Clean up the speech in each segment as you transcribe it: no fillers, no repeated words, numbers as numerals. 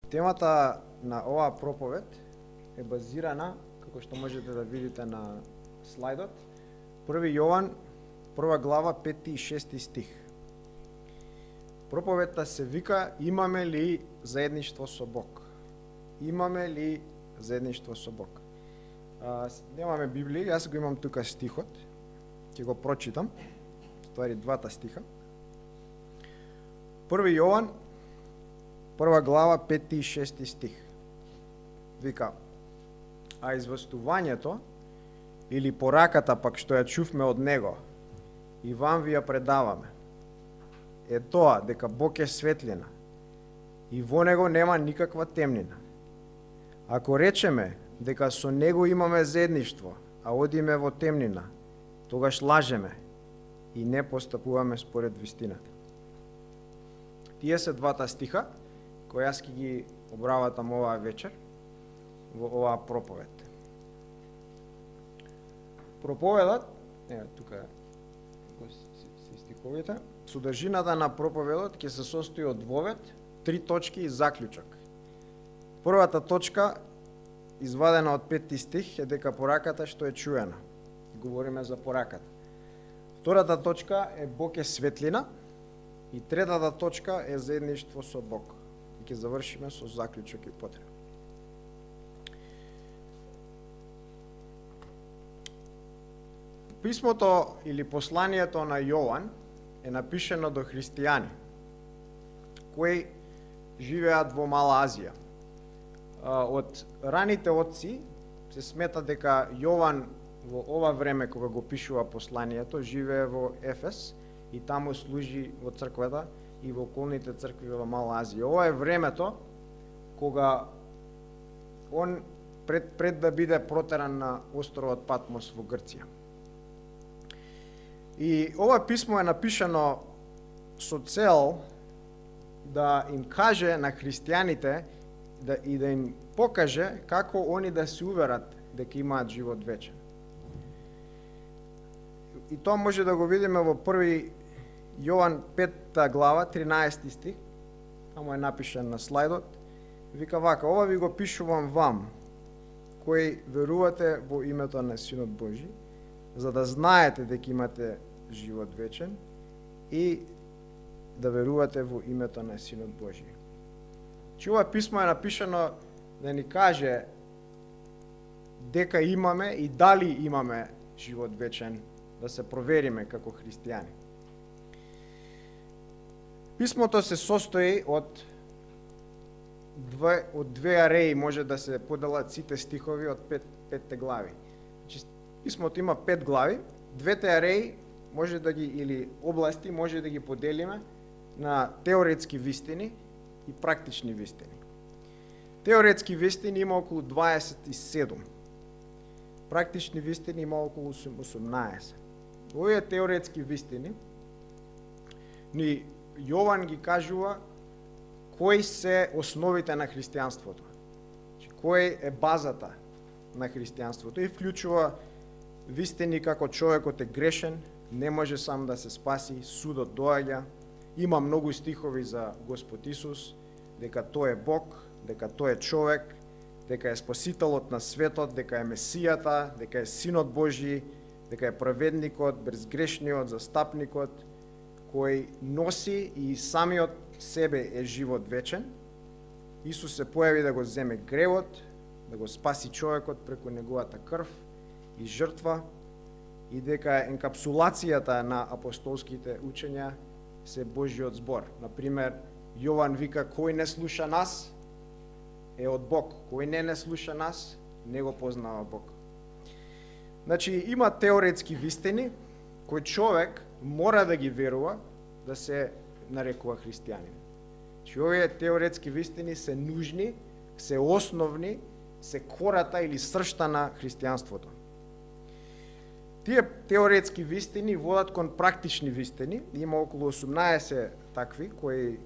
Темата на оваа проповед е базирана, како што можете да видите на слайдот, 1 Јован, 1 глава, 5 и 6 стих. Проповедта се вика "Имаме ли заедништво со Бог?" Имаме ли заедништво со Бог? Немаме Библија, јас го имам тука стихот, ќе го прочитам, ствари двата стиха. 1 Јован, 1 глава, 5 и 6 стих. Вика: "А известувањето или пораката пак што ја чувме од него и вам ви ја предаваме, е тоа дека Бог е светлина и во него нема никаква темнина. Ако речеме дека со него имаме заедништво, а одиме во темнина, тогаш лажеме и не постапуваме според вистината." Тие се двата стиха кои јас ќе ги обработам оваа вечер во оваа проповед. Проповедот, тука се стиховите, содржината на проповедот ќе се состои од вовед, 3 точки и заклучок. Првата точка, извадена од 5 стих, е дека пораката што е чуена. Говориме за пораката. Втората точка е Бог е светлина и третата точка е заедништво со Бог. И ќе завршиме со заклучок и потреба. Писмото или посланието на Јован е напишено до христијани кои живеат во Мала Азија. Од раните отци се смета дека Јован во ова време кога го пишува посланието живее во Ефес и таму служи во црквата и во околните цркви во Мала Азија. Ова е времето кога он пред да биде протеран на островот Патмос во Грција. И ова писмо е напишано со цел да им каже на христијаните да им покаже како они да се уверат дека имаат живот вечен. И тоа може да го видиме во 1 Јован 5 глава, 13 стих, таму е напишан на слайдот. Вика вака: "Ова ви го пишувам вам, кои верувате во името на Синот Божи, за да знаете дека имате живот вечен и да верувате во името на Синот Божи." Че ова писмо е напишано да ни каже дека имаме и дали имаме живот вечен, да се провериме како христијани. Писмото се состои од две ареи, може да се поделат сите стихови од 5 глави. Писмото има 5 глави, двете ареи може да ги, или области, може да ги поделиме на теоретски вистини и практични вистини. Теоретски вистини има околу 27. Практични вистини има околу 18. Овие теоретски вистини ни Јован ги кажува кои се основите на христијанството. Кој е базата на христијанството и вклучува вистини како човекот е грешен, не може сам да се спаси, судот доаѓа, има многу стихови за Господ Исус, дека тој е Бог, дека тој е човек, дека е спасителот на светот, дека е Месијата, дека е Синот Божи, дека е праведникот, безгрешниот, застапникот, кој носи и самиот себе е живот вечен. Исус се појави да го земе гревот, да го спаси човекот преку неговата крв и жртва, и дека енкапсулацијата на апостолските учења се Божиот збор. Например, Јован вика: "Кој не слуша нас е од Бог, кој не слуша нас не го познава Бог." Значи, има теоретски вистини кој човек мора да ги верува да се нарекува христијанин. Значи, овие теоретски вистини се нужни, се основни, се кората или сршта на христијанството. Тие теоретски вистини водат кон практични вистини, има околу 18 такви кои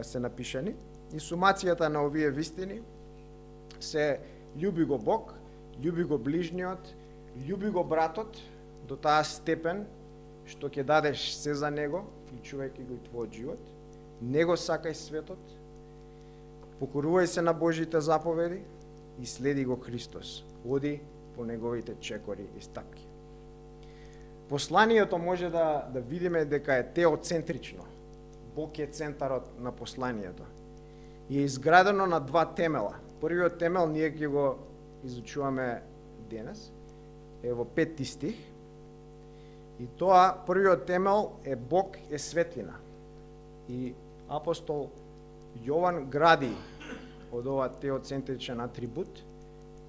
се напишани, и сумацијата на овие вистини се: љуби го Бог, љуби го ближниот, љуби го братот до таа степен што ќе дадеш се за него, вклучувајќи го и твојот живот, не го сакај светот, покорувај се на Божите заповеди и следи го Христос. Оди по неговите чекори и стапки. Посланието може да видиме дека е теоцентрично. Бог е центарот на посланието. И е изградено на два темела. Првиот темел ние ќе го изучуваме денес, е во 5 стих. И тоа, првиот темел е Бог е светлина. И апостол Јован гради од ова теоцентричен атрибут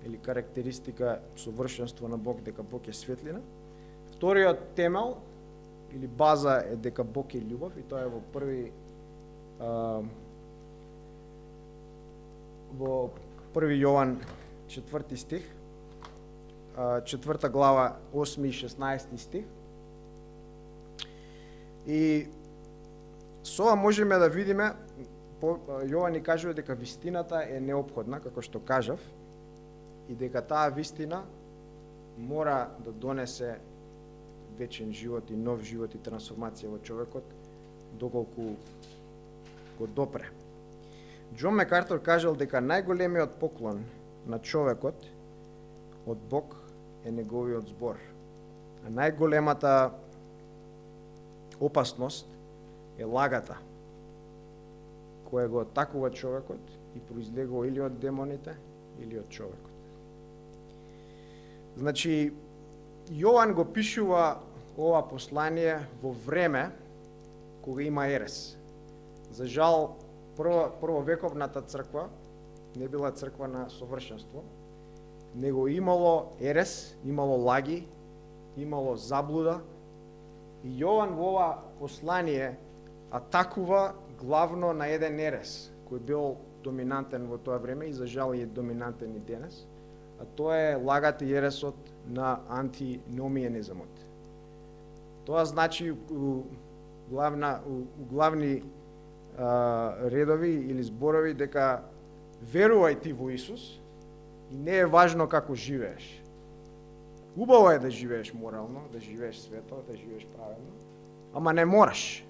или карактеристика совршенство на Бог дека Бог е светлина. Вториот темел или база е дека Бог е љубов и тоа е во први Јован 4 стих, 4 глава 8 и 16 стих. И со ова можеме да видиме, Јован ни кажува дека вистината е неопходна, како што кажав, и дека таа вистина мора да донесе вечен живот и нов живот и трансформација во човекот, доколку го допре. Џон Мекартор кажал дека најголемиот поклон на човекот од Бог е неговиот збор. А најголемата опасност е лагата, која го атакува човекот и произлегува или од демоните, или од човекот. Значи, Јован го пишува ова послание во време кога има ерес. За жал, првовековната црква не била црква на совршенство, него имало ерес, имало лаги, имало заблуда, и Јован во ова послание атакува главно на еден ерес, кој бил доминантен во тоа време и за жал е доминантен и денес, а тоа е лагата и ересот на антиномиенизмот. Тоа значи у главни редови или зборови дека верувај ти во Исус и не е важно како живееш. Убаво е да живееш морално, да живееш свето, да живееш праведно, ама не мораш.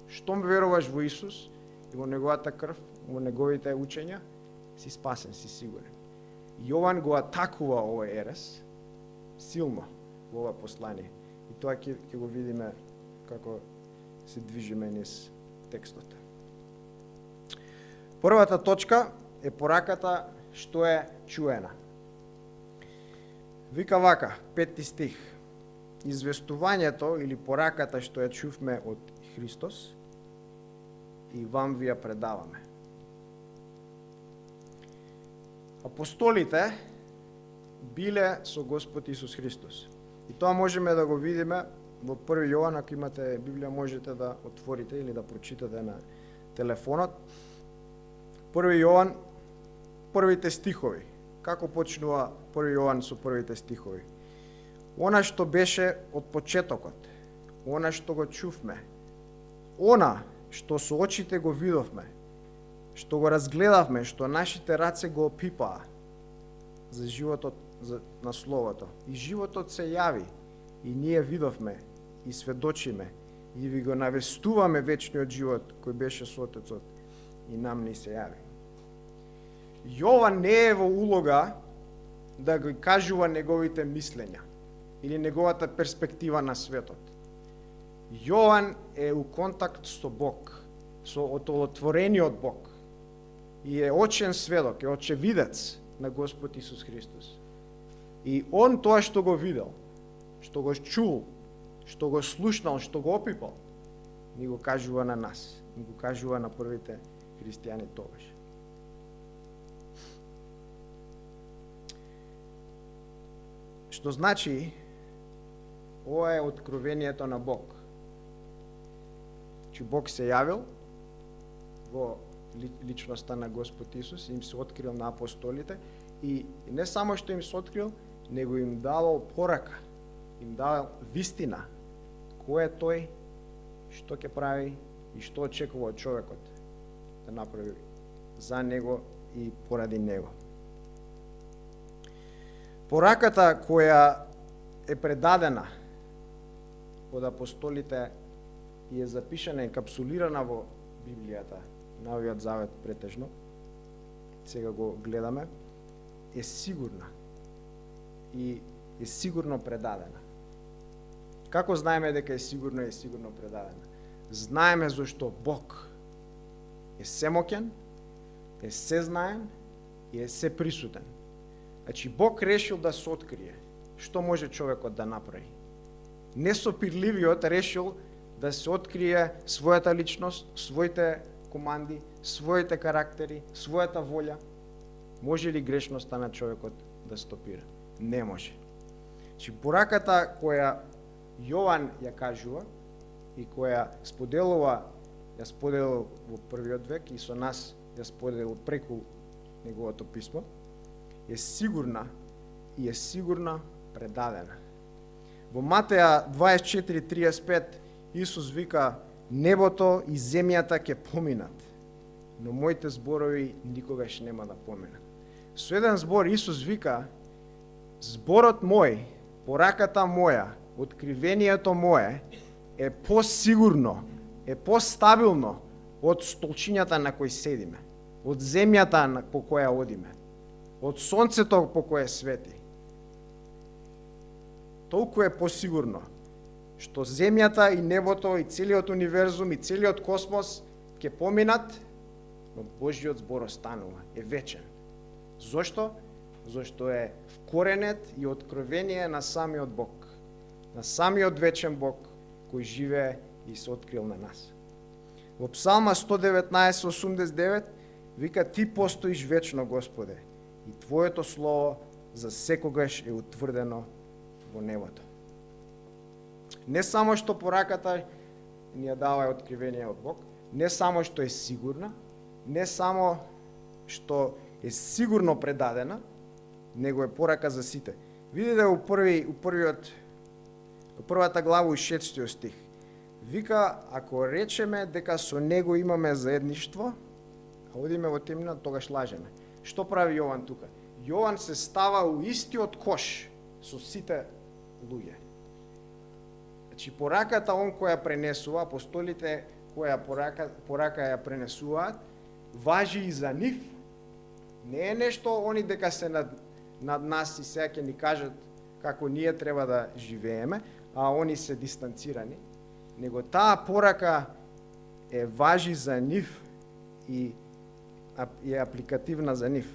Штом веруваш во Исус и во неговата крв, во неговите учења, си спасен, си сигурен. Јован го атакува овој ерес силно во ова послание. И тоа ќе го видиме како се движиме низ текстот. Првата точка е пораката што е чуена. Вика вака, 5 стих. Известувањето или пораката што ја чувме од Христос и вам ви ја предаваме. Апостолите биле со Господ Исус Христос. И тоа можеме да го видиме во 1 Јован, ако имате Библија можете да отворите или да прочитате на телефонот. 1 Јован, првите стихови. Како почнува 1 Јован со првите стихови? Она што беше од почетокот, она што го чувме, она што со очите го видовме, што го разгледавме, што нашите раце го опипаа за животот на Словото. И животот се јави, и ние видовме, и сведочиме, и ви го навестуваме вечниот живот кој беше со Отецот, и нам ни се јави. Јован не е во улога да го кажува неговите мислења или неговата перспектива на светот. Јован е у контакт со Бог, со отворениот Бог, и е очен сведок, е очевидец на Господ Исус Христос. И он тоа што го видел, што го чул, што го слушнал, што го опипал, ни го кажува на нас, ни го кажува на првите христијани тогаш. Што значи, ова е откровението на Бог. Че Бог се јавил во личноста на Господ Исус, им се открил на апостолите и не само што им се открил, него им давал порака, им давал вистина, кој е тој, што ќе прави и што очекува од човекот да направи за него и поради него. Пораката која е предадена од апостолите и е запишана и капсулирана во Библијата, Новиот Завет претежно, сега го гледаме, е сигурна и е сигурно предадена. Како знаеме дека е сигурно предадена? Знаеме зашто Бог е семоќен, е сезнаен и е сеприсутен. Значи Бог решил да се открие што може човекот да направи. Несопирливиот решил да се открие својата личност, своите команди, своите карактери, својата волја. Може ли грешноста на човекот да стопира? Не може. Значи пораката која Јован ја кажува и која споделува, ја споделил во првиот век и со нас ја споделил преку неговото писмо, е сигурна и е сигурно предадена. Во Матеја 24:35 Исус вика: небото и земјата ќе поминат, но моите зборови никогаш нема да поминат. Со еден збор Исус вика: зборот мој, пораката моја, откривението мое е посигурно, е постабилно од столчињата на кои седиме, од земјата по која одиме, од сонцето по кое свети. Толку е посигурно што земјата и небото и целиот универзум и целиот космос ќе поминат, но Божјиот збор останува, е вечен. Зошто? Зошто е вкоренет и откровение на самиот Бог, на самиот вечен Бог кој живее и се открил на нас. Во Псалма 119:89 вика: ти постоиш вечно, Господе, и Твоето слово за секогаш е утврдено во небото. Не само што пораката ни ја дава откривение од Бог, не само што е сигурна, не само што е сигурно предадена, него е порака за сите. Видите во првата глава, 6 стих. Вика: ако речеме дека со него имаме заедништво, а одиме во темна, тогаш лажеме. Што прави Јован тука? Јован се става у истиот кош со сите луѓе. Значи пораката он која пренесува, апостолите која порака ја пренесуваат, важи и за нив. Не е нешто они дека се над нас и сега ќе ни кажат како ние треба да живееме, а они се дистанцирани, него таа порака е важи за нив и е апликативна за нив.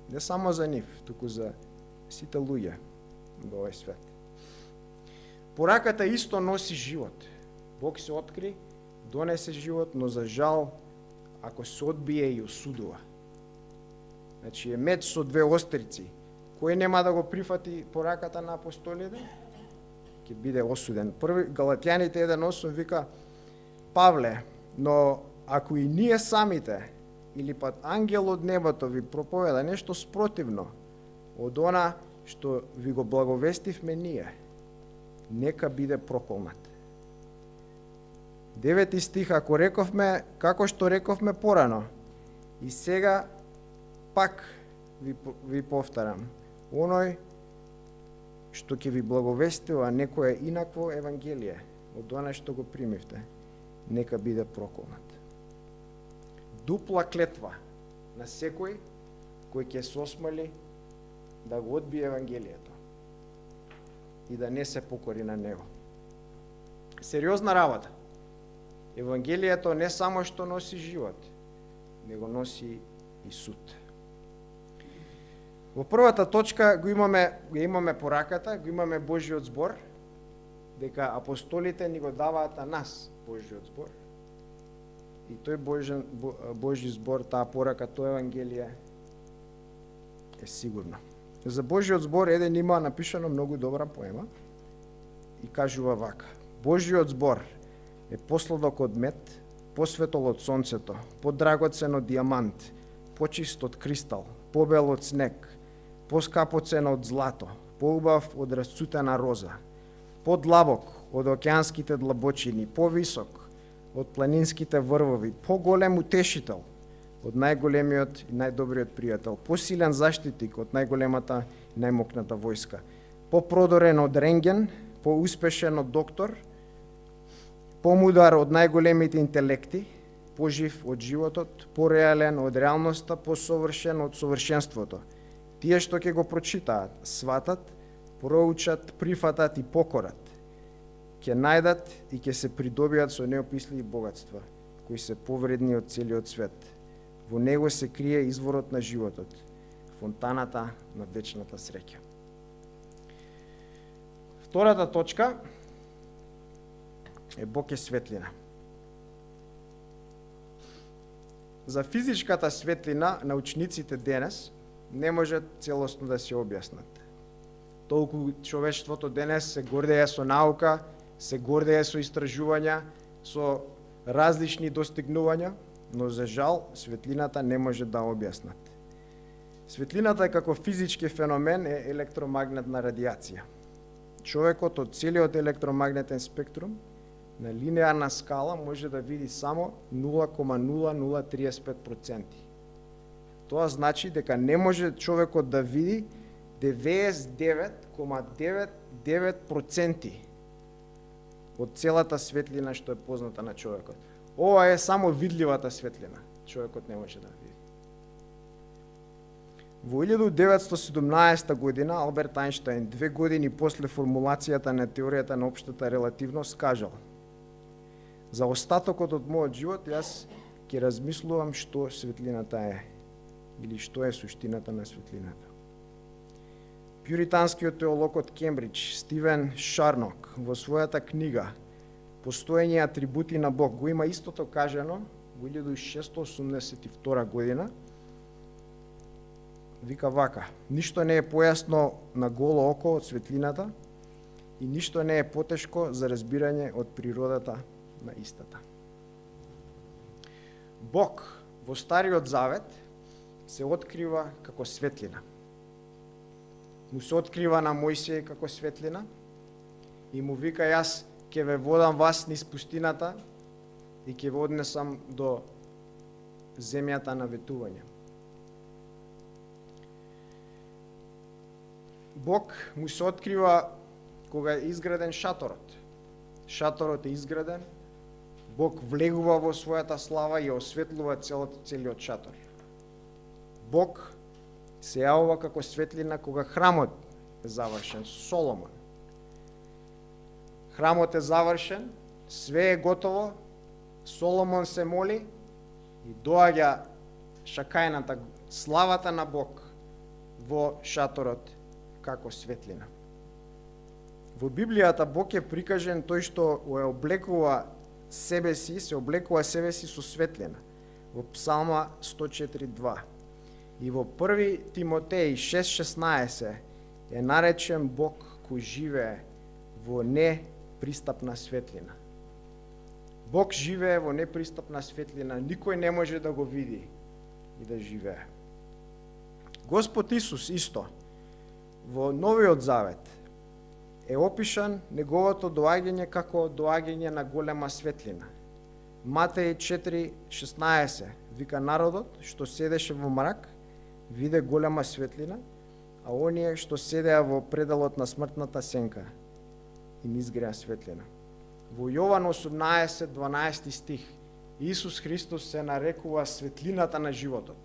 Не само за нив, туку за сите луѓе во овој свет. Пораката исто носи живот. Бог се откри, донесе живот, но за жал, ако се одбие и осудува. Значи е меч со две острици. Кој нема да го прифати пораката на апостолите, ќе биде осуден. Галатјаните 1:8 вика: Павле, но ако и ние самите или пат ангел од небото ви проповеда нешто спротивно од она што ви го благовестивме ние, нека биде проколнат. 9 стих: ако рековме, како што рековме порано, и сега пак ви повторам, оној што ќе ви благовестува некое инакво евангелие од она што го примивте, нека биде проколнат. Дупла клетва на секој кој ќе се осмели да го одбие евангелието и да не се покори на него. Сериозна работа. Евангелието не само што носи живот, него носи и суд. Во првата точка го имаме пораката, го имаме Божјиот збор, дека апостолите ни го даваат на нас Божјиот збор. И тој Божји збор, таа порака, тоа евангелие е сигурно. За Божјиот збор еден има напишано многу добра поема и кажува вака: Божјиот збор е посладок од мед, посветол од сонцето, подрагоцен од диамант, почист од кристал, побел од снег, поскапоцен од злато, поубав од расцутена роза, подлабок од океанските длабочини, повисок од планинските врвови, поголем утешител од најголемиот и најдобриот пријател, посилен заштитник од најголемата и најмокната војска, попродорен од рентген, поуспешен од доктор, помудар од најголемите интелекти, пожив од животот, пореален од реалноста, посовршен од совршенството. Тие што ќе го прочитаат, сватат, проучат, прифатат и покорат, ќе најдат и ќе се придобиат со неописливи богатства, кои се повредни од целиот свет. Во него се крие изворот на животот, фонтаната на вечната среќа. Втората точка е Бог е светлина. За физичката светлина научниците денес не можат целосно да се објаснат. Толку човештвото денес се гордее со наука, се гордее со истражувања, со различни достигнувања, но за жал светлината не може да објаснат. Светлината како физички феномен е електромагнетна радиација. Човекот од целиот електромагнетен спектрум на линеарна скала може да види само 0,0035%. Тоа значи дека не може човекот да види 99,99% од целата светлина што е позната на човекот. Ова е само видливата светлина. Човекот не може да види. Во 1917 година Алберт Ајнштајн, 2 години после формулацијата на теоријата на општата релативност, кажал: за остатокот од мојот живот јас ќе размислувам што светлината е или што е суштината на светлината. Пюританскиот теолог од Кембридж Стивен Шарнок во својата книга Постоење атрибути на Бог го има истото кажано во 1682 година. Вика вака: ништо не е појасно на голо око од светлината и ништо не е потешко за разбирање од природата на истата. Бог во Стариот Завет се открива како светлина. Му се открива на Мојсија како светлина и му вика: јас ќе ве водам вас низ пустината и ќе ве однесам до земјата на ветување. Бог му се открива кога е изграден шаторот. Шаторот е изграден, Бог влегува во својата слава и осветлува целиот шатор. Бог се јавува како светлина кога храмот е завршен, Соломон. Храмот е завршен, све е готово, Соломон се моли и доаѓа шакајната, славата на Бог во шаторот како светлина. Во Библијата Бог е прикажен тој што се облекува себе си со светлина. Во Псалма 104:2. И во 1 Тимотеј 6:16 е наречен Бог кој живее во непристапна светлина. Бог живее во непристапна светлина, никој не може да го види и да живее. Господ Исус исто во Новиот Завет е опишан неговото доаѓање како доаѓање на голема светлина. Матеј 4:16 вика: народот што седеше во мрак виде голема светлина, а оние што седеа во пределот на смртната сенка им изгреа светлина. Во Јован 18:12 стих Исус Христос се нарекува светлината на животот.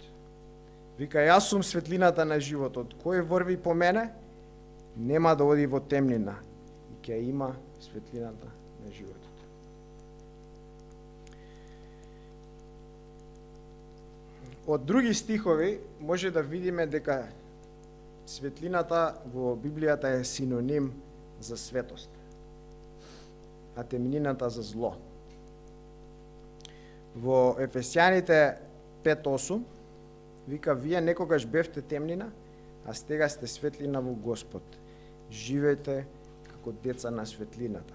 Вика: јас сум светлината на животот. Кој врви по мене, нема да оди во темнина и ќе има светлината на животот. Од други стихови може да видиме дека светлината во Библијата е синоним за светост, а темнината за зло. Во Ефесјаните 5:8 вика: вие некогаш бевте темнина, а сега сте светлина во Господ. Живејте како деца на светлината.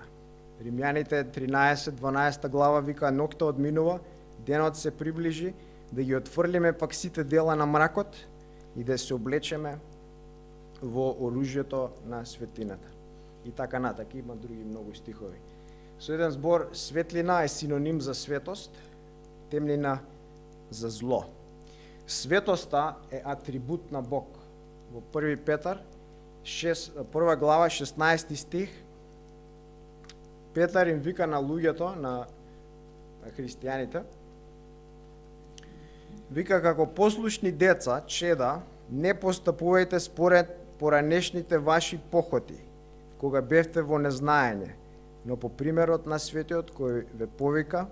Римјаните 13:12 глава вика: ноќта одминува, денот се приближи, да ги отфрлиме пак сите дела на мракот и да се облечеме во оружјето на светлината. И така натака, има други многу стихови. Со еден збор, светлина е синоним за светост, темнина за зло. Светоста е атрибут на Бог. Во 1 Петар 1 глава 16 стих Петар им вика на луѓето, на христијаните, Вика, како послушни деца, чеда, не постапувајте според поранешните ваши похоти, кога бевте во незнаење, но по примерот на светиот кој ве повика,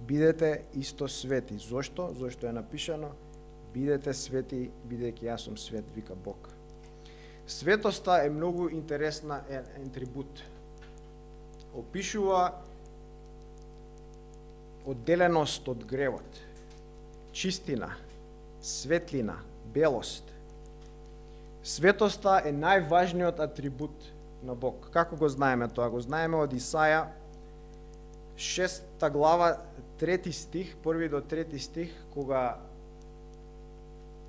бидете исто свети. Зошто? Зошто е напишано бидете свети, бидејќи јас сум свет, вика Бог. Светоста е многу интересна атрибут. Опишува одделеност од гревот, чистина, светлина, белост. Светоста е најважниот атрибут на Бог. Како го знаеме тоа? Го знаеме од Исаја 6 глава, 3 стих, 1 до 3 стих, кога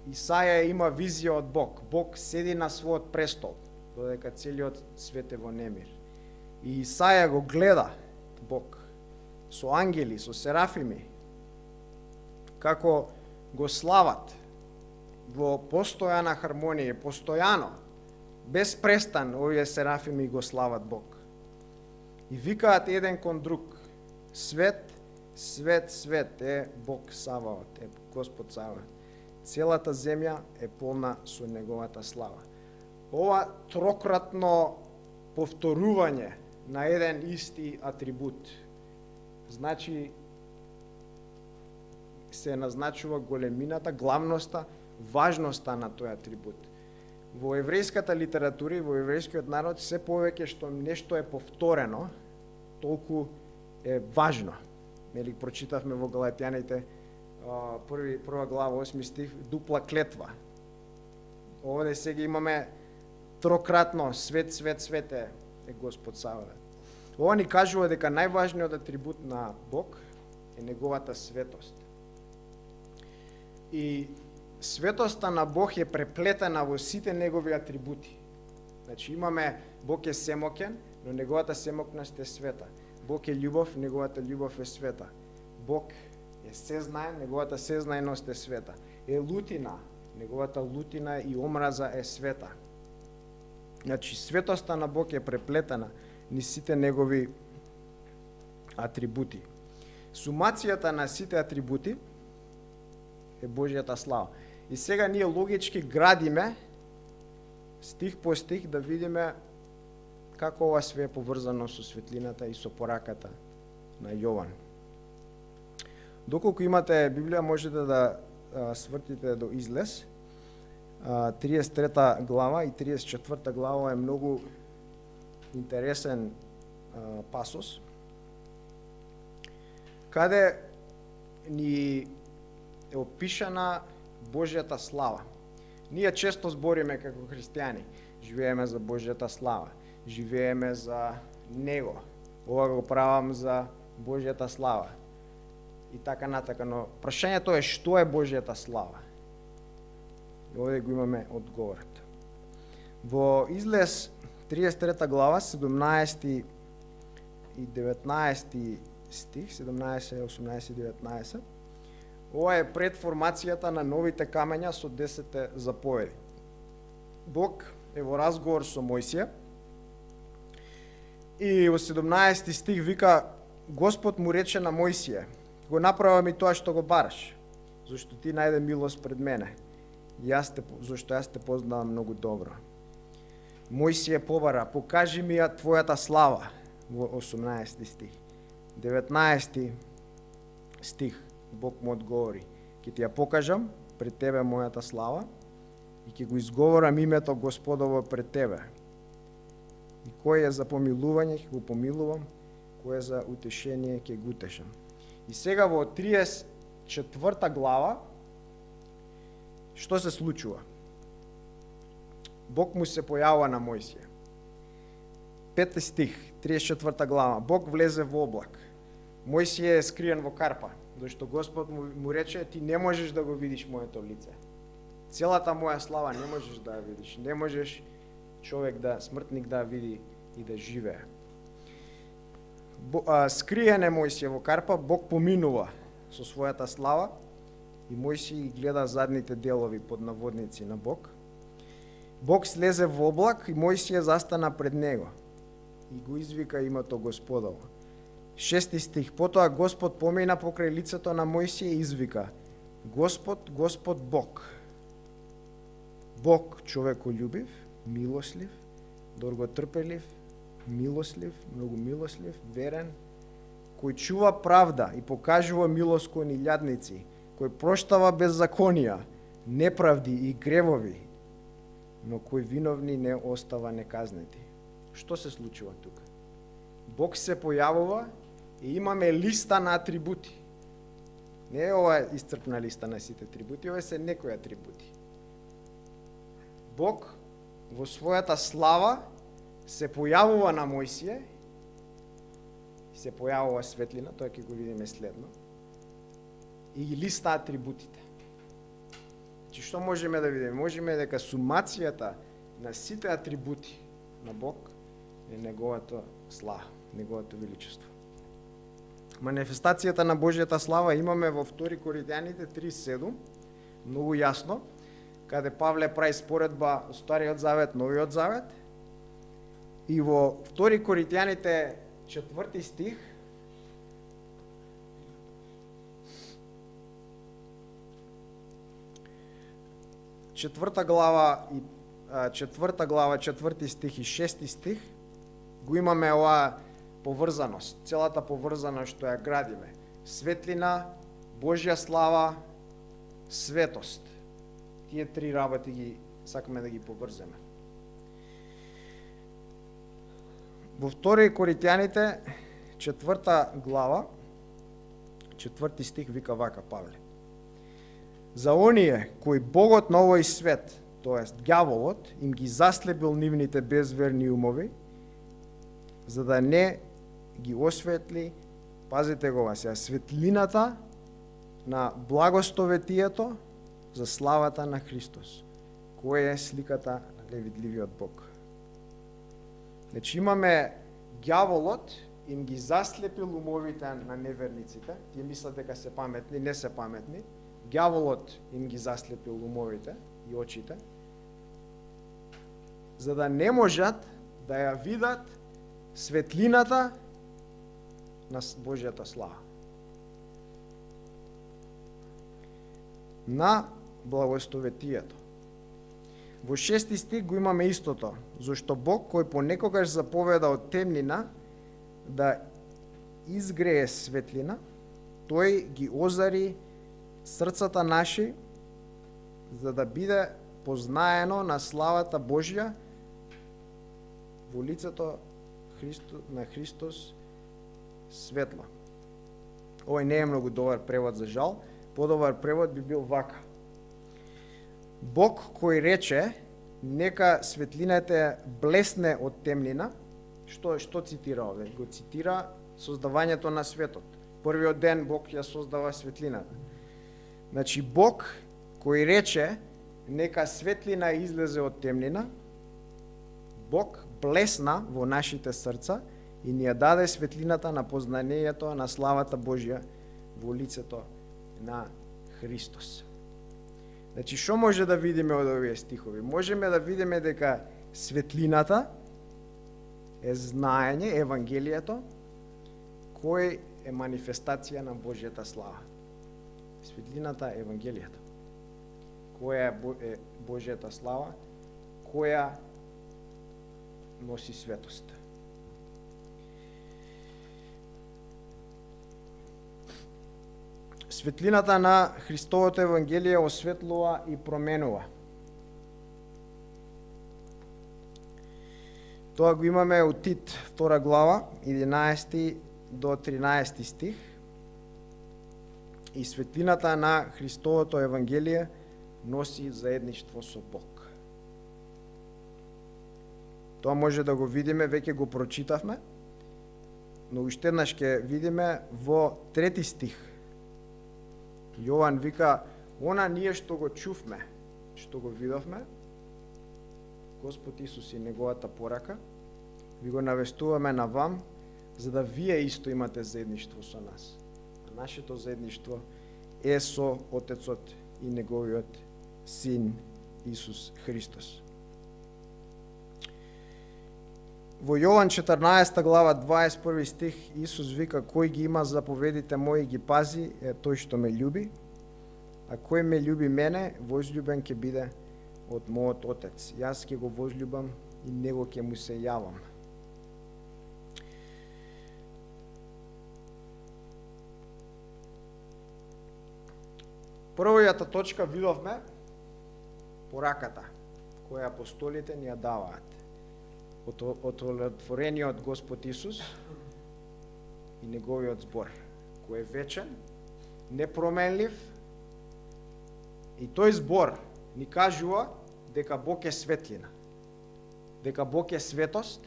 Исаја има визија од Бог. Бог седи на својот престол, додека целиот свет е во немир. И Исаја го гледа Бог со ангели, со серафими, како го слават во постојана хармонија, постојано, без престан, овие серафими го слават Бог. И викаат еден кон друг: свет, свет, свет е Бог Саваот, е Господ Саваот. Целата земја е полна со неговата слава. Ова трократно повторување на еден исти атрибут, значи се назначува големината, главноста, важноста на тој атрибут. Во еврејската литература и во еврејскиот народ се повеќе што нешто е повторено, толку е важно. Нели прочитавме во Галатјаните прва глава 8 стих, дупла клетва. Овде сега имаме трократно свет, свет, свет е Господ Саваот. Ова ни кажува дека најважниот атрибут на Бог е неговата светост. И светоста на Бог е преплетена во сите негови атрибути. Значи имаме Бог е семоќен, но неговата семокност е света. Бог е љубов, неговата љубов е света. Бог е сезнаен, неговата сезнаеност е света. Е лутина, неговата лутина и омраза е света. Значи светоста на Бог е преплетена ни сите негови атрибути. Сумацијата на сите атрибути е Божјата слава. И сега ние логички градиме стих по стих да видиме како ова све е поврзано со светлината и со пораката на Јован. Доколку имате Библија, можете да свртите до Излез. 33 глава и 34 глава е многу интересен пасос, каде ни е опишана Божјата слава. Ние често збориме како христијани, живееме за Божјата слава, живееме за Него, ова го правам за Божјата слава и така натака, но прашањето е што е Божјата слава? И овде го имаме одговорот. Во Излез 33 глава, 17 и 19 стих, 17, 18 и 19, ова е пред формацијата на новите камења со 10 заповеди. Бог е во разговор со Мојсија и во 17 стих вика: Господ му рече на Мојсија: го направи ми тоа што го бараш, зашто ти најде милост пред мене, зашто јас те познавам многу добро. Мојсија побара: покажи ми ја твојата слава, во 18 стих. 19 стих Бог му одговори: ќе ти ја покажам пред тебе мојата слава и ќе го изговорам името Господово пред тебе. И кој е за помилување, ќе го помилувам, кој е за утешение, ќе го утешам. И сега во 34 глава, што се случува? Бог му се појавува на Мојсија. 5 стих, 34 глава. Бог влезе во облак. Мојсија е скриен во карпа, зашто Господ му рече: ти не можеш да го видиш моето лице. Целата моја слава не можеш да ја видиш. Не можеш човек смртник да ја види и да живее. Скриен е Мојсија во карпа, Бог поминува со својата слава и Мојсија ги гледа задните делови под наводници на Бог. Бог слезе во облак и Мојсија застана пред него и го извика името Господово. 6 стих. Потоа Господ помина покрај лицето на Мојсија и извика: Господ, Господ Бог. Бог човеколюбив, милослив, долготрпелив, милослив, многу милослив, верен, кој чува правда и покажува милост кон илјадници, кој проштава беззаконија, неправди и гревови, но кој виновни не остава неказнети. Што се случува тука? Бог се појавува и имаме листа на атрибути. Не е ова исцрпна листа на сите атрибути, ова се некои атрибути. Бог во својата слава се појавува на Мојсие, се појавува светлина, тоа ќе го видиме следно, и ги листа атрибутите. Значи, што можеме да видиме? Можеме дека сумацијата на сите атрибути на Бог е неговата слава, неговото величество. Манифестацијата на Божјата слава имаме во 2 Коринјаните 3:7, многу јасно, каде Павле прави споредба Стариот завет, Новиот завет, и во 2 Коринјаните 4 стих четврта глава 4 стих и 6 стих го имаме оваа поврзаност, целата поврзаност што ја градиме. Светлина, Божја слава, светост. Тие три работи ги сакаме да ги поврземе. Во 2 Коринјаните 4 глава 4 стих вика вака Павле: за оние кои богот на овој свет, тоест ѓаволот, им ги заслепил нивните безверни умови, за да не ги осветли, пазите го сега, светлината на благостоветието за славата на Христос, кој е сликата на невидливиот Бог. Значи имаме ѓаволот им ги заслепил умовите на неверниците, тие мислат дека се паметни, не се паметни. Ѓаволот им ги заслепил умовите и очите, за да не можат да ја видат светлината на Божјата слава, на благостоветието. Во 6 стих го имаме истото, зашто Бог кој понекогаш заповеда од темнина да изгрее светлина, тој ги озари срцата наши, за да биде познаено на славата Божја во лицето на Христос светло. Овој не е многу добар превод за жал, подобар превод би бил вака: Бог кој рече нека светлината блесне од темнина, што цитира овде? Го цитира создавањето на светот. Првиот ден Бог ја создава светлината. Значи Бог кој рече нека светлина излезе од темнина, Бог блесна во нашите срца и ни ја даде светлината на познанието на славата Божја во лицето на Христос. Значи, што може да видиме од овие стихови? Можеме да видиме дека светлината е знаење, Евангелието, кој е манифестација на Божјата слава. Светлината е Евангелието. Која е Божјата слава, која носи светост. Светлината на Христовото Евангелие осветлува и променува. Тоа го имаме од Тит, 2 глава, 11 до 13 стих. И светлината на Христовото Евангелие носи заедништво со Бог. Тоа може да го видиме, веќе го прочитавме, но уште еднаш ќе видиме во 3 стих. Јован вика: она ние што го чувме, што го видовме, Господ Исус и неговата порака, ви го навестуваме на вам, за да вие исто имате заедништво со нас. А нашето заедништво е со Отецот и неговиот Син Исус Христос. Во Јован 14 глава 21 стих Исус вика: кој ги има заповедите мои ги пази, е тој што ме љуби, А кој ме љуби мене, возљубен ќе биде од мојот Отец. Јас ќе го возљубам и него ќе му се јавам. Првата точка видовме пораката која апостолите ни ја даваат. Отворениот Господ Исус и неговиот збор, кој е вечен, непроменлив, и тој збор ни кажува дека Бог е светлина, дека Бог е светост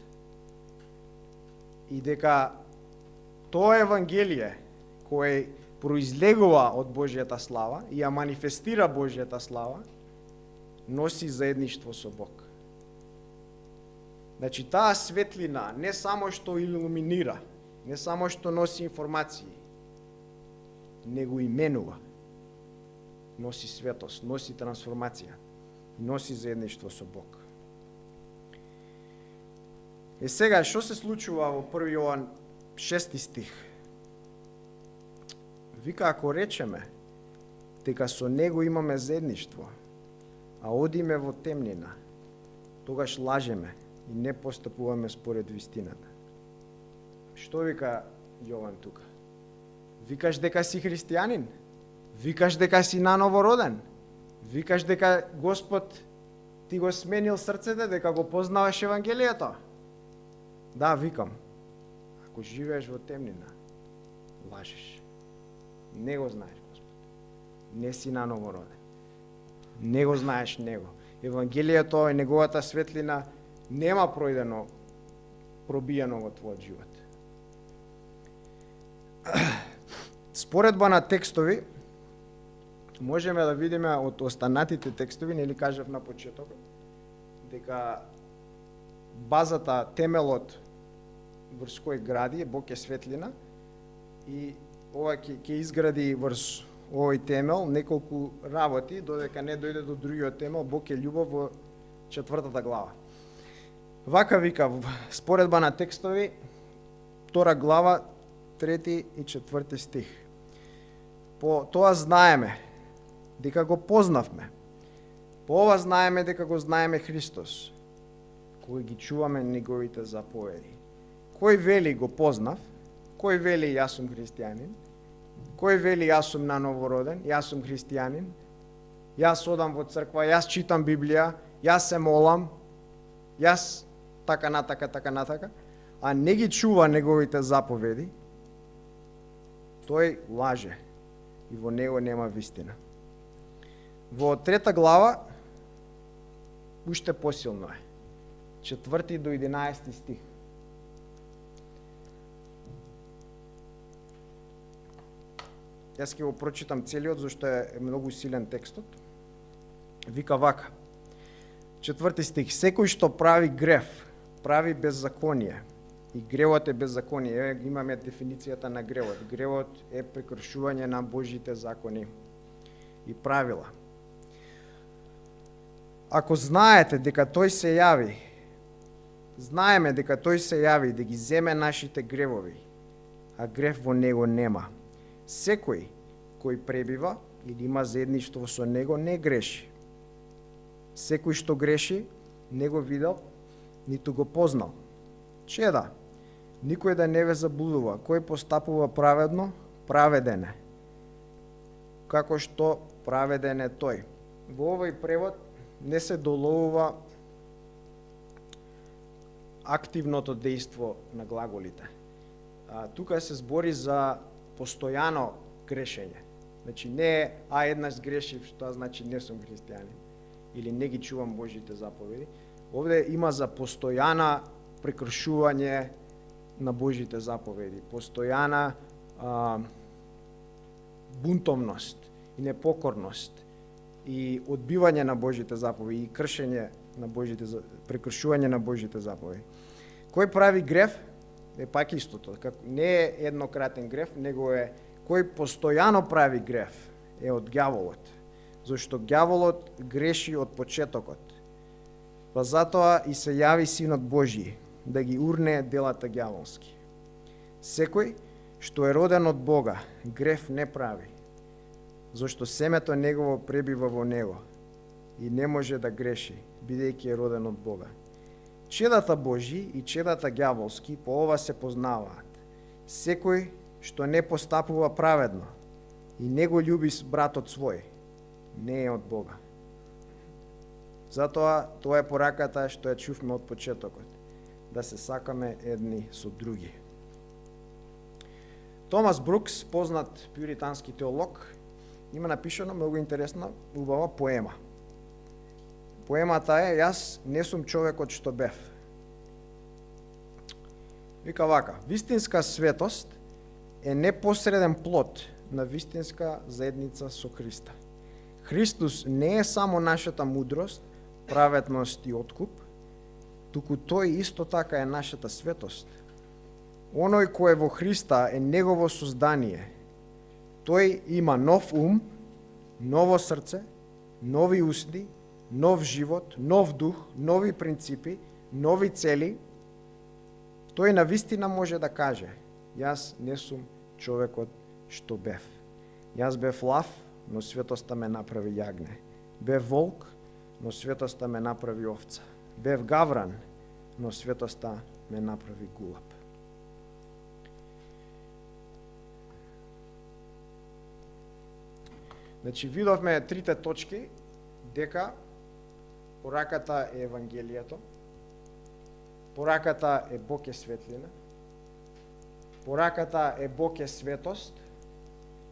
и дека тоа Евангелие кој произлегува од Божјата слава и ја манифестира Божјата слава, носи заедништво со Бог. Значи, таа светлина не само што илуминира, не само што носи информации, него именува, носи светост, носи трансформација, носи заедништво со Бог. Е сега, што се случува во 1 Јован 6 стих? Вика, ако речеме дека со него имаме заедништво, а одиме во темнина, тогаш лажеме и не постапуваме според вистината. Што вика Јован тука? Викаш дека си христијанин? Викаш дека си наново роден? Викаш дека Господ ти го сменил срцете, дека го познаваш Евангелието? Да, викам. Ако живееш во темнина, лажеш. Не го знаеш Господ. Не си наново роден. Не го знаеш него. Евангелието и неговата светлина нема пројдено, пробиено во твојот живот. Споредба на текстови, можеме да видиме од останатите текстови, нели кажав на почетокот, дека базата, темелот врз кој гради, Бог е светлина, и ова ќе изгради врз овој темел неколку работи, додека не дојде до другиот темел, Бог е љубов во 4 глава. Вака вика, споредба на текстови, 2 глава, 3 и 4 стих. По тоа знаеме дека го познавме. По ова знаеме дека го знаеме Христос, кој ги чуваме неговите заповеди. Кој вели го познав, кој вели јас сум христијанин, кој вели јас сум наново роден, јас сум христијанин, јас одам во црква, јас читам Библија, јас се молам, јас така натака, а не ги чува неговите заповеди, тој лаже и во него нема вистина. Во 3 глава уште посилно е. 4 до 11 стих. Јас ќе го прочитам целиот, зашто е многу силен текстот. Вика вака. 4 стих. Секој што прави грев, прави беззаконие. И гревот е беззаконие. Еве имаме дефиницијата на гревот. Гревот е прекршување на Божите закони и правила. Ако знаеме дека тој се јави да ги земе нашите гревови, а грев во него нема. Секој кој пребива или има заедништво со него не греши. Секој што греши не го видел, ниту го познал. Чеда, никој да не ве заблудува, кој постапува праведно, праведен е. Како што праведен е тој. Во овој превод не се доловува активното дејство на глаголите. Тука се збори за постојано грешење. Значи не е, еднаш грешив, што значи не сум христијанин, или не ги чувам Божите заповеди. Овде има за постојана прекршување на Божите заповеди, постојана бунтовност и непокорност и одбивање на Божите заповеди и кршење на Божите, прекршување на Божите заповеди. Кој прави грев е пак истото, не е еднократен грев, него е кој постојано прави грев е од ѓаволот, зашто ѓаволот греши од почетокот. Па затоа и се јави Синот Божји да ги урне делата ѓаволски. Секој што е роден од Бога, грев не прави, зашто семето негово пребива во него и не може да греши, бидејќи е роден од Бога. Чедата Божји и чедата ѓаволски по ова се познаваат. Секој што не постапува праведно и не го љуби братот свој, не е од Бога. Затоа тоа е пораката што ја чувме од почетокот, да се сакаме едни со други. Томас Брукс, познат пюритански теолог, има напишано многу интересна, убава поема. Поемата е "Јас не сум човекот што бев". Вика вака: вистинска светост е непосреден плод на вистинска заедница со Христа. Христос не е само нашата мудрост, праведност и откуп, туку тој исто така е нашата светост. Оној кој е во Христа е негово создание. Тој има нов ум, ново срце, нови усни, нов живот, нов дух, нови принципи, нови цели. Тој навистина може да каже: јас не сум човекот што бев. Јас бев лав, но светоста ме направи јагне. Бев волк, но светоста ме направи овца. Бев гавран, но светоста ме направи гулаб. Значи, видовме трите точки, дека пораката е Евангелието, пораката е Бог е светлина, пораката е Бог е светост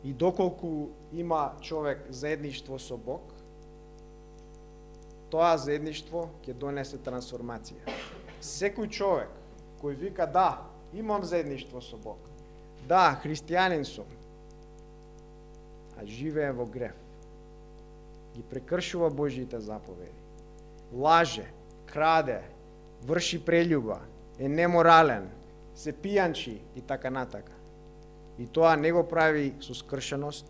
и доколку има човек заедништво со Бог, тоа заедништво ќе донесе трансформација. Секој човек кој вика да, имам заедништво со Бог, да, христијанин сум, а живее во грев, ги прекршува Божјите заповеди, лаже, краде, врши прелюба, е неморален, се пијанчи и така натака. И тоа не го прави со скршеност,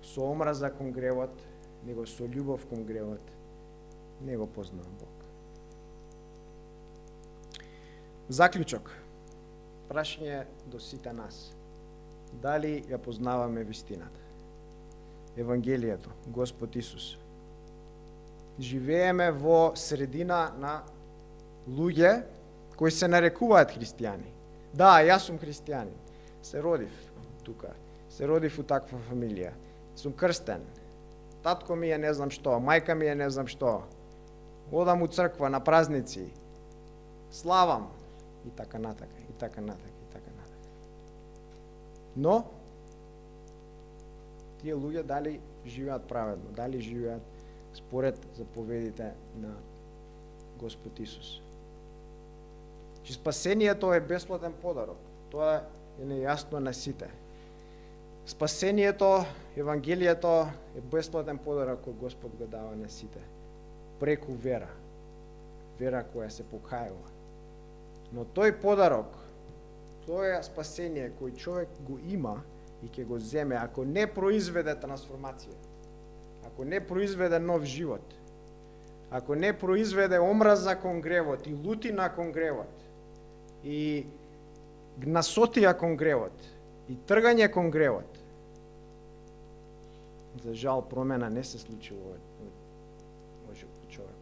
со омраза кон гревот, него со љубов кон гревот, не го познава Бог. Заклучок. Прашање до сите нас. Дали ја познаваме вистината? Евангелието, Господ Исус. Живееме во средина на луѓе кои се нарекуваат христијани. Да, јас сум христијанин. Се родив тука. Се родив у таква фамилија. Сум крстен. Татко ми е не знам што, мајка ми е не знам што. Одам у црква на празници. Славам и така натака, и така натака, и така натака. Но тие луѓе дали живеат праведно, дали живеат според заповедите на Господ Исус? Че спасението е бесплатен подарок. Тоа е нејасно на сите. Спасението, Евангелието е бесплатен подарок кој Господ го дава на сите. Преку вера. Вера која се покајува. Но тој подарок, тоа е спасение кој човек го има и ќе го земе, ако не произведе трансформација, ако не произведе нов живот, ако не произведе омраза кон гревот и лутина кон гревот и гнасотија кон гревот и тргање кон гревот, за жал промена не се случи во човекот.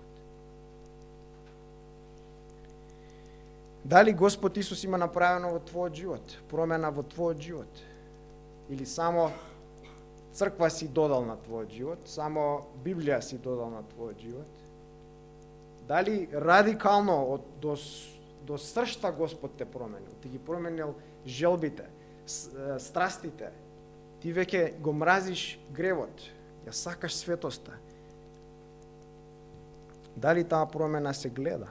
Дали Господ Исус има направено во твојот живот, промена во твојот живот? Или само црква си додал на твојот живот, само Библија си додал на твојот живот? Дали радикално до сршта Господ те променил? Ти ги променил желбите, страстите. Ти веќе го мразиш гревот, ја сакаш светоста. Дали таа промена се гледа?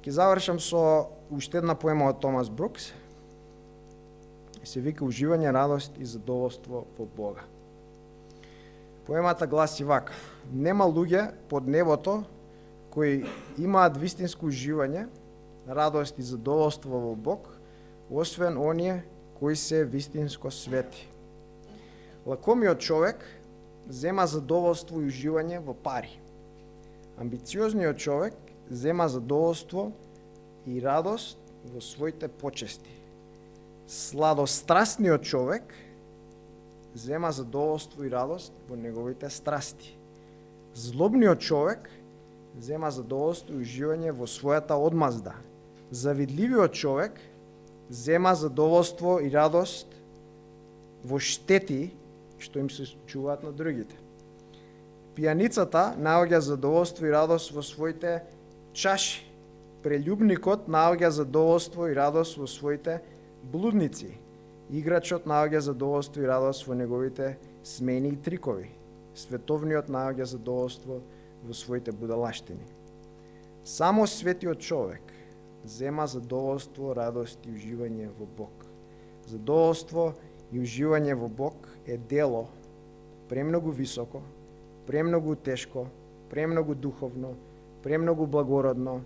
Ќе завршам со уште една поема од Томас Брукс. Се вика "Уживање, радост и задоволство во Бога". Поемата гласи вака: нема луѓе под небото кои имаат вистинско уживање, радост и задоволство во Бог, освен оние кои се вистинско свети. Лакомиот човек зема задоволство и уживање во пари. Амбициозниот човек зема задоволство и радост во своите почести. Сладострастниот човек зема задоволство и радост во неговите страсти. Злобниот човек зема задоволство и уживање во својата одмазда. Завидливиот човек зема задоволство и радост во штети што им се случуваат на другите. Пијаницата наоѓа задоволство и радост во своите чаши. Прелюбникот наоѓа задоволство и радост во своите блудници. Играчот наоѓа задоволство и радост во неговите смени и трикови. Световниот наоѓа задоволство во своите будалаштини. Само светиот човек зема задоволство, радост и уживање во Бог. Задоволство и уживање во Бог е дело премногу високо, премногу тешко, премногу духовно, премногу благородно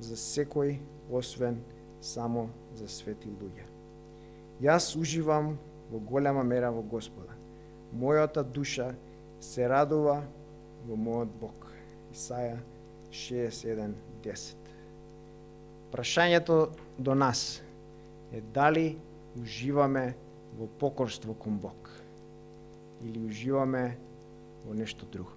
за секој освен само за свети луѓе. Јас уживам во голема мера во Господа. Мојата душа се радува во мојот Бог. Исаја 61:10. Прашањето до нас е дали уживаме во покорство кон Бог или уживаме во нешто друго.